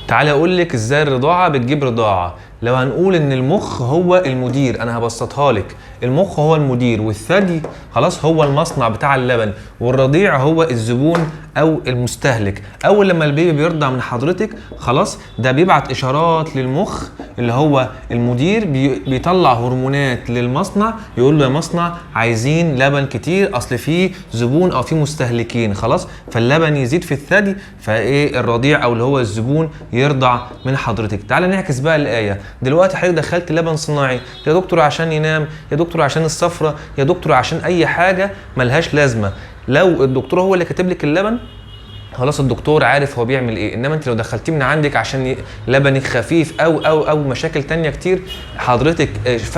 تعالى اقول لك ازاي الرضاعه بتجيب رضاعه. لو هنقول ان المخ هو المدير، انا هبسطها لك، المخ هو المدير والثدي خلاص هو المصنع بتاع اللبن، والرضيع هو الزبون او المستهلك. اول لما البيبي بيرضع من حضرتك خلاص ده بيبعت اشارات للمخ اللي هو المدير، بيطلع هرمونات للمصنع يقول له يا مصنع عايزين لبن كتير اصل فيه زبون او فيه مستهلكين خلاص، فاللبن يزيد في الثدي فايه الرضيع او اللي هو الزبون يرضع من حضرتك. تعالى نعكس بقى الايه. دلوقتي حضرتك دخلت لبن صناعي يا دكتور عشان ينام، يا دكتور عشان الصفرة، يا دكتور عشان اي حاجه ملهاش لازمه. لو الدكتور هو اللي كاتب لك اللبن خلاص الدكتور عارف هو بيعمل ايه، انما انت لو دخلتيه من عندك عشان لبنك خفيف او مشاكل تانية كتير حضرتك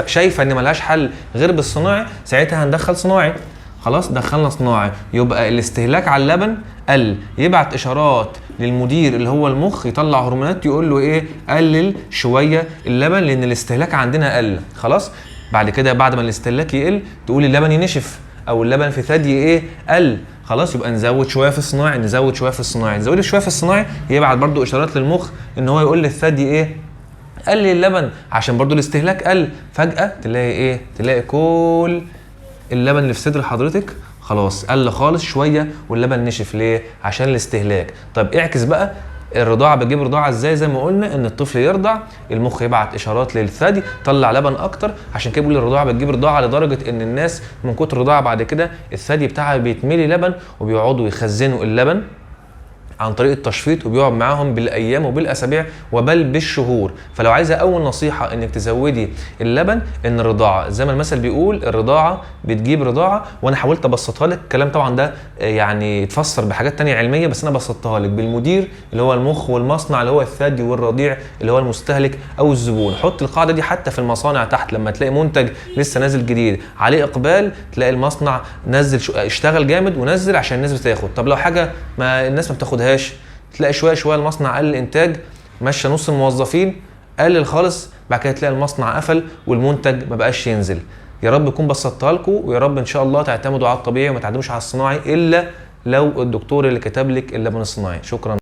شايفه ان ملهاش حل غير بالصناعي، ساعتها هندخل صناعي. خلاص دخلنا صناعي يبقى الاستهلاك على اللبن قل، يبعت اشارات للمدير اللي هو المخ يطلع هرمونات يقول له ايه قلل شويه اللبن لان الاستهلاك عندنا قل. خلاص بعد كده بعد ما الاستهلاك يقل تقول اللبن ينشف او اللبن في ثدي ايه قل، خلاص يبقى نزود شويه في الصناعي، نزود شويه في الصناعي، نزود شويه في الصناعي يبعت برضو اشارات للمخ ان هو يقول للثدي ايه قلل اللبن عشان برضو الاستهلاك قل. فجاه تلاقي ايه، تلاقي كل اللبن اللي في صدر حضرتك خلاص قل خالص شويه واللبن نشف. ليه؟ عشان الاستهلاك. طب اعكس بقى الرضاعه بتجيب رضاعه ازاي؟ زي ما قلنا ان الطفل يرضع المخ يبعت اشارات للثدي طلع لبن اكتر، عشان كده بيقول الرضاعه بتجيب رضاعه، لدرجه ان الناس من كتر الرضاعه بعد كده الثدي بتاعها بيتملي لبن وبيقعدوا يخزنوا اللبن عن طريق التشفيط وبيقعد معاهم بالايام وبالاسابيع وبل بالشهور. فلو عايزه اول نصيحه انك تزودي اللبن ان الرضاعه زي ما المثل بيقول الرضاعه بتجيب رضاعه، وانا حاولت ابسطها لك. الكلام طبعا ده يعني يتفسر بحاجات تانية علميه بس انا بسطتها لك بالمدير اللي هو المخ والمصنع اللي هو الثدي والرضيع اللي هو المستهلك او الزبون. حط القاعده دي حتى في المصانع تحت، لما تلاقي منتج لسه نازل جديد عليه اقبال تلاقي المصنع نزل اشتغل جامد ونزل عشان الناس بتاخد. طب لو حاجه ما الناس ما بتاخدهاش تلاقي شويه شويه المصنع قلل الانتاج، مشى نص الموظفين، قلل خالص، بعد كده تلاقي المصنع قفل والمنتج ما بقاش ينزل. يا رب اكون بسطتها لكم، ويا رب ان شاء الله تعتمدوا على الطبيعي وما تعتمدوش على الصناعي الا لو الدكتور اللي كتب لك اللبن الصناعي. شكرا.